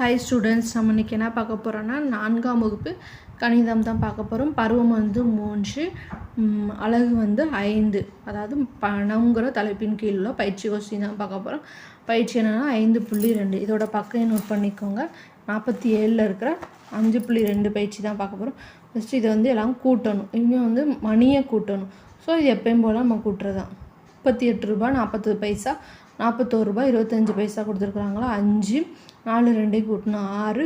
Hi students, நம்ம இன்றைக்கி என்ன பார்க்க போகிறோன்னா 4ஆம் வகுப்பு கணிதம் தான் பார்க்க போகிறோம். பருவம் வந்து 3, அலகு வந்து 5. அதாவது பணங்கிற தலைப்பின் கீழ் உள்ள பயிற்சி கொஸ்டின் தான் பார்க்க போகிறோம். பயிற்சி என்னென்னா 5.2. இதோட பக்கம் நோட் பண்ணிக்கோங்க. 47 இருக்கிற 5.2 பயிற்சி தான் பார்க்க போகிறோம். ஃபஸ்ட்டு இதை வந்து எல்லாம் கூட்டணும். இனிமேல் வந்து மணியை கூட்டணும். ஸோ இது எப்பயும் போல் நம்ம கூட்டுறது தான். 38 ரூபா 40 பைசா, 41 ரூபா 25 பைசா கொடுத்துருக்குறாங்களா. 5 4 2 கூட்டினா 6,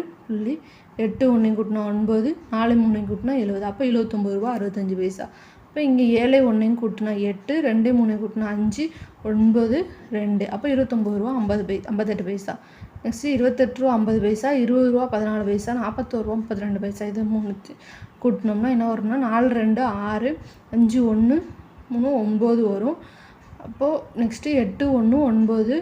8 1 கூட்டினா 9, 4 3 கூட்டினா 70. அப்போ 79 ரூபா 65 பைசா. அப்போ இங்கே 7 1 கூட்டினா 8, 2 3 கூட்டினா 5, 9 2. அப்போ 29 ரூபா 58 பைசா. நெக்ஸ்ட்டு 28 ரூபா 50 பைசா, 20 ரூபா 14 பைசா, 41 ரூபா 32 பைசா. இது 3 கூட்டினோம்னா என்ன வரும்னா 4 2 6, 5 1 3 9 வரும். அப்போது நெக்ஸ்ட்டு 8 1 9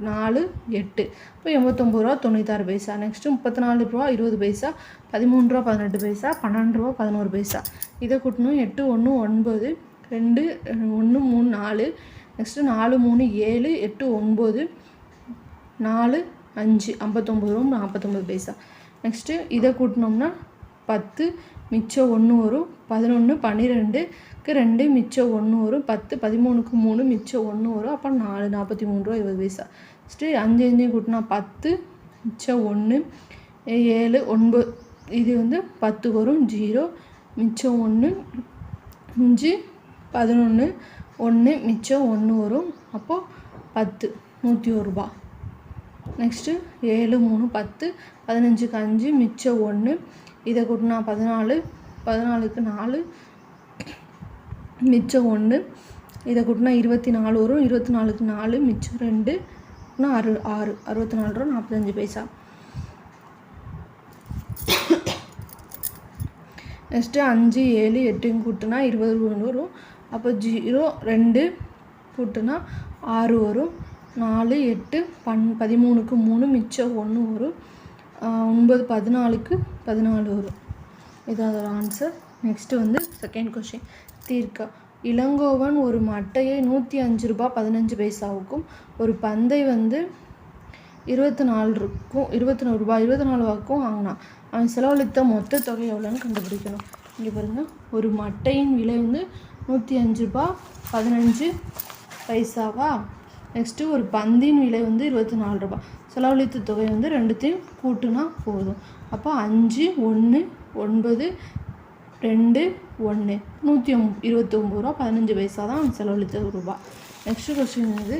4 8. இப்போ 89 ரூபா 96 பைசா. நெக்ஸ்ட்டு 34 ரூபா 20 பைசா, 13 ரூபா 18 பைசா, 12 ரூபா 11 பைசா. இதை கூட்டணும். 8 1 9, 2 1 3 4. நெக்ஸ்ட்டு 4 3 7, 8 9, 4 5, 59 ரூபா 49 பைசா. நெக்ஸ்ட்டு இதை கூட்டினோம்னா 10 மிச்சம் 1 வரும். 11 12க்கு 2 மிச்சம் 1 வரும். 10 13க்கு 3 மிச்சம் 1 வரும். அப்போ 4 43 ரூபா 20 பைசா. நெக்ஸ்ட்டு 5 5 கூட்டினா 10 மிச்சம் 1, 7 9. இது வந்து 10 வரும். 0 மிச்சம் 1, 5 11 1 மிச்சம் 1 வரும். அப்போது 10 101 ரூபா. நெக்ஸ்ட்டு 7 3 10, 15க்கு 5 மிச்சம் 1. இதை கூட்டினா 14, 14க்கு 4 மிச்சம் 1. இதை கூட்டினா 24 வரும். 24க்கு 4 மிச்சம் 2, 6 64 ரூபா 45 பைசா. நெக்ஸ்ட்டு 5 7 8 கூட்டினா 20 வரும். அப்போ 0 2 கூட்டினா 6 வரும். 4 8 13க்கு 3 மிச்சம் 1 வரும். 9 14க்கு 14 வரும். இதான் ஒரு ஆன்சர். நெக்ஸ்ட்டு வந்து செகண்ட் கொஸ்டின் தீர்க்க. இளங்கோவன் ஒரு மட்டையை 105 ரூபா 15 பைசாவுக்கும் ஒரு பந்தை வந்து 24 ரூபா 24 வாங்கினான். அவன் செலவழித்த மொத்த தொகை எவ்வளோன்னு கண்டுபிடிக்கணும். இங்கே பாருங்கள், ஒரு மட்டையின் விலை வந்து 105 ரூபா 15 பைசாவா. நெக்ஸ்ட்டு ஒரு பந்தின் விலை வந்து 24 ரூபா. செலவழித்த தொகை வந்து ரெண்டுத்தையும் கூட்டுனா போதும். அப்போ 5 1 9 2 1 129 ரூபா 15 பைசா தான் அவன் செலவழித்த ரூபா. நெக்ஸ்ட்டு கொஸ்டின் வந்து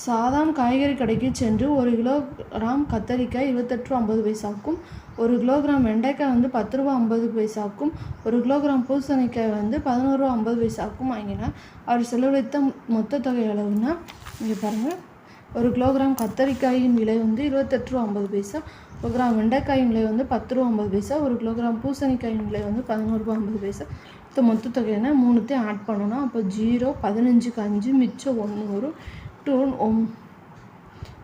சாதாம் காய்கறி கடைக்கு சென்று 1 கிலோகிராம் கத்தரிக்காய் 28 ரூபா 50 பைசாவுக்கும், 1 கிலோகிராம் வெண்டைக்காய் வந்து 10 ரூபா 50 பைசாவுக்கும், 1 கிலோகிராம் பூசணிக்காய் வந்து 11 ரூபா 50 பைசாவுக்கும் வாங்கினார். அவர் செலவழித்த மொத்த தொகை எவ்வளவுன்னா, இங்கே பாருங்கள், 1 கிலோகிராம் கத்தரிக்காயின் விலை வந்து 28 ரூபா 50 பைசா, 1 கிராம் வெண்டைக்காயின் விலை வந்து 10 ரூபா 50 பைசா, 1 கிலோகிராம் பூசணிக்காயின் விலை வந்து 11 ரூபா 50 பைசா. இப்போ மொத்த தொகைன்னா 3த்தையும் ஆட் பண்ணணும். அப்போ 0 15க்கு 5 மிச்சம் 1 வரும். 2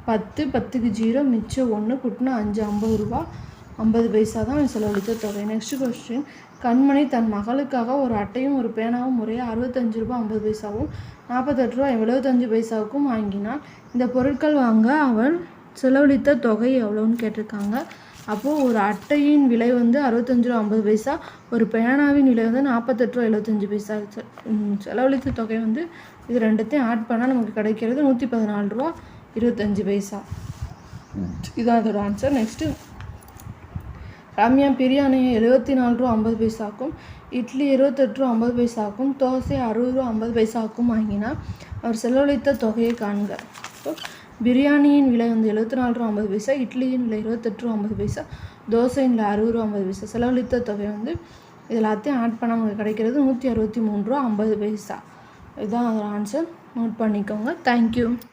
10 10க்கு 0 மிச்சம் 1 கூட்டினா 5 50 ரூபா 50 பைசா தான் அவன் செலவழித்த தொகை. நெக்ஸ்ட் கொஸ்டின் கண்மணி தன் மகளுக்காக ஒரு அட்டையும் ஒரு பேனாவும் முறையே 65 ரூபா 50 பைசாவும் 48 ரூபா 75 பைசாவுக்கும் வாங்கினான். இந்த பொருட்கள் வாங்க அவள் செலவழித்த தொகை எவ்வளோன்னு கேட்டிருக்காங்க. அப்போது ஒரு அட்டையின் விலை வந்து 65 ரூபா 50 பைசா, ஒரு பேனாவின் விலை வந்து 48 ரூபா 75 பைசா. செலவழித்த தொகை வந்து இது ரெண்டுத்தையும் ஆட் பண்ணால் நமக்கு கிடைக்கிறது 114 ரூபா 25 பைசா. இதுதான் அதோட ஆன்சர். நெக்ஸ்ட்டு ரம்யா பிரியாணியை 74 ரூபா 50 பைசாவுக்கும், இட்லி 28 ரூபா 50 பைசாவுக்கும், தோசை 60 ரூபா 50 பைசாவுக்கும் வாங்கினார். அவர் செலவழித்த தொகையை காண்க. ஸோ பிரியாணியின் விலை வந்து 74 ரூபா 50 பைசா, இட்லியின் விலை 28 ரூபா 50 பைசா, தோசையின் விலை 60 ரூபா 50 பைசா. செலவழித்த தொகை வந்து இது எல்லாத்தையும் ஆட் பண்ண நமக்கு கிடைக்கிறது 163 ரூபா 50 பைசா. இதுதான் அதோட ஆன்சர். நோட் பண்ணிக்கோங்க. தேங்க்யூ.